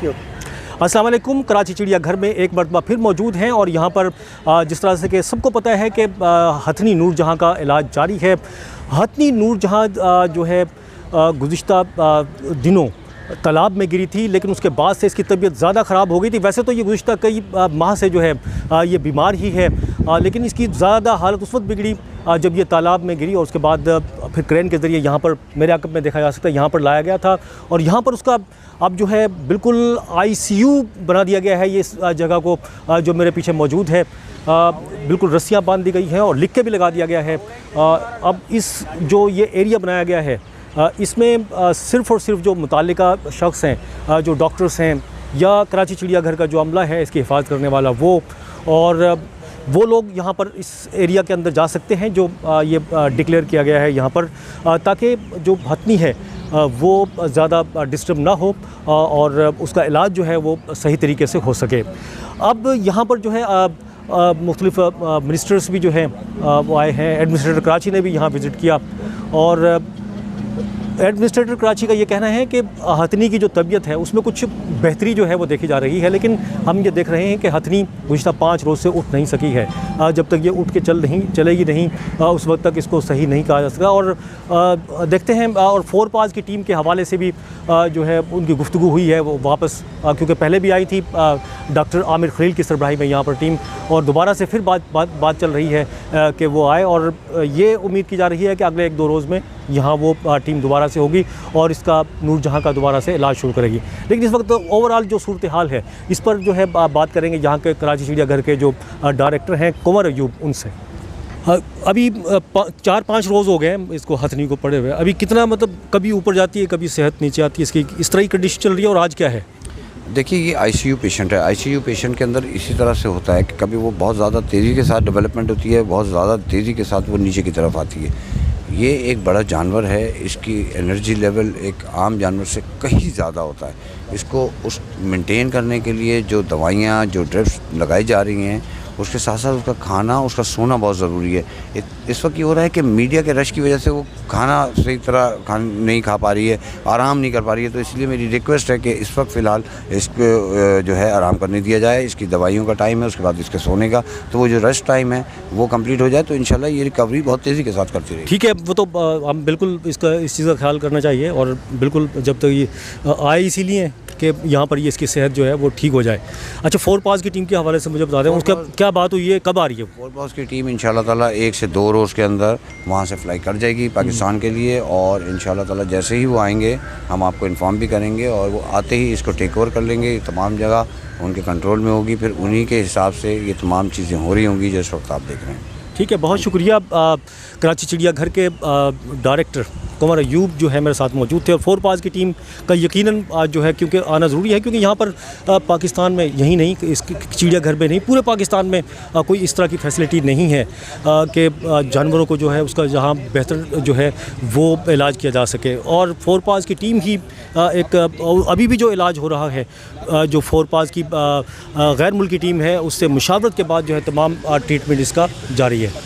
You. अस्सलाम वालेकुम। कराची चिड़ियाघर में एक मरतबा फिर मौजूद हैं और यहाँ पर जिस तरह से कि सबको पता है कि हथनी नूरजहाँ का इलाज जारी है। हथनी नूरजहाँ जो है गुज़िश्ता दिनों तालाब में गिरी थी, लेकिन उसके बाद से इसकी तबीयत ज़्यादा ख़राब हो गई थी। वैसे तो ये गुज़िश्ता कई माह से जो है ये बीमार ही है, लेकिन इसकी ज़्यादा हालत उस वक्त बिगड़ी जब ये तालाब में गिरी और उसके बाद फिर क्रेन के ज़रिए यहाँ पर मेरे आकब में देखा जा सकता है यहाँ पर लाया गया था और यहाँ पर उसका अब जो है बिल्कुल ICU बना दिया गया है। ये इस जगह को जो मेरे पीछे मौजूद है बिल्कुल रस्सियाँ बांध दी गई हैं और लिख के भी लगा दिया गया है। अब इस जो ये एरिया बनाया गया है इसमें सिर्फ़ और सिर्फ जो मुताल्लिका शख्स हैं, जो डॉक्टर्स हैं या कराची चिड़ियाघर का जो अमला है इसकी हिफाजत करने वाला वो लोग यहाँ पर इस एरिया के अंदर जा सकते हैं जो ये डिक्लेयर किया गया है यहाँ पर, ताकि जो हथनी है वो ज़्यादा डिस्टर्ब ना हो और उसका इलाज जो है वो सही तरीके से हो सके। अब यहाँ पर जो है मुख्तलिफ मिनिस्टर्स भी जो हैं वो आए हैं। एडमिनिस्ट्रेटर कराची ने भी यहाँ विज़िट किया और एडमिनिस्ट्रेटर कराची का ये कहना है कि हथनी की जो तबीयत है उसमें कुछ बेहतरी जो है वो देखी जा रही है, लेकिन हम ये देख रहे हैं कि हथनी गुज़िश्ता 5 रोज़ से उठ नहीं सकी है। जब तक ये उठ के चलेगी नहीं उस वक्त तक इसको सही नहीं कहा जा सकता। और देखते हैं और 4 पास की टीम के हवाले से भी जो है उनकी गुफ्तगू हुई है वो वापस, क्योंकि पहले भी आई थी डॉक्टर आमिर खलील की सरबराही में यहाँ पर टीम, और दोबारा से फिर बात चल रही है कि वो आए और ये उम्मीद की जा रही है कि अगले 1-2 रोज़ में यहाँ वो टीम दोबारा से होगी और इसका नूरजहाँ का दोबारा से इलाज शुरू करेगी। लेकिन इस वक्त ओवरऑल जो सूरत हाल है इस पर जो है बात करेंगे यहाँ के कराची चिड़ियाघर के जो डायरेक्टर हैं कुंवर अयूब, उनसे। अभी 4-5 रोज़ हो गए हैं इसको हथनी को पड़े हुए, अभी कितना मतलब कभी ऊपर जाती है कभी सेहत नीचे आती है, इसकी इस तरह की कंडीशन चल रही है और आज क्या है? देखिए ये ICU पेशेंट है। ICU पेशेंट के अंदर इसी तरह से होता है कि कभी वो बहुत ज़्यादा तेज़ी के साथ डेवलपमेंट होती है, बहुत ज़्यादा तेज़ी के साथ वो नीचे की तरफ आती है। ये एक बड़ा जानवर है, इसकी एनर्जी लेवल एक आम जानवर से कहीं ज़्यादा होता है। इसको उस मेंटेन करने के लिए जो दवाइयाँ जो ड्रिप्स लगाई जा रही हैं उसके साथ साथ उसका खाना उसका सोना बहुत ज़रूरी है। इस वक्त ये हो रहा है कि मीडिया के रश की वजह से वो खाना सही तरह नहीं खा पा रही है, आराम नहीं कर पा रही है। तो इसलिए मेरी रिक्वेस्ट है कि इस वक्त फ़िलहाल इसको जो है आराम करने दिया जाए। इसकी दवाइयों का टाइम है, उसके बाद इसके सोने का, तो वो जो रेस्ट टाइम है वो कंप्लीट हो जाए तो इंशाल्लाह ये रिकवरी बहुत तेज़ी के साथ करती रहेगी। ठीक है, वो तो हम बिल्कुल इस चीज़ का ख्याल करना चाहिए और बिल्कुल जब तक ये आए इसीलिए कि यहाँ पर ये इसकी सेहत जो है वो ठीक हो जाए। अच्छा, 4 पास की टीम के हवाले से मुझे बता दें उसका क्या बात हुई है, कब आ रही है? 4 पास की टीम इंशाल्लाह ताला 1 से 2 रोज़ के अंदर वहाँ से फ़्लाई कर जाएगी पाकिस्तान के लिए और इंशाल्लाह ताला जैसे ही वो आएंगे हम आपको इन्फॉर्म भी करेंगे और वो आते ही इसको टेक ओवर कर लेंगे। तमाम जगह उनके कंट्रोल में होगी, फिर उन्हीं के हिसाब से ये तमाम चीज़ें हो रही होंगी जिस वक्त आप देख रहे हैं। ठीक है, बहुत शुक्रिया। कराची चिड़ियाघर के डायरेक्टर कुंवर अयूब जो है मेरे साथ मौजूद थे और 4 पास की टीम का यकीनन जो है क्योंकि आना ज़रूरी है, क्योंकि यहाँ पर पाकिस्तान में यही नहीं इस चिड़ियाघर में नहीं पूरे पाकिस्तान में कोई इस तरह की फैसिलिटी नहीं है कि जानवरों को जो है उसका जहाँ बेहतर जो है वो इलाज किया जा सके। और 4 पास की टीम ही एक अभी भी जो इलाज हो रहा है जो 4 पास की गैर मुल्की टीम है उससे मुशावरत के बाद जो है तमाम ट्रीटमेंट इसका जारी है।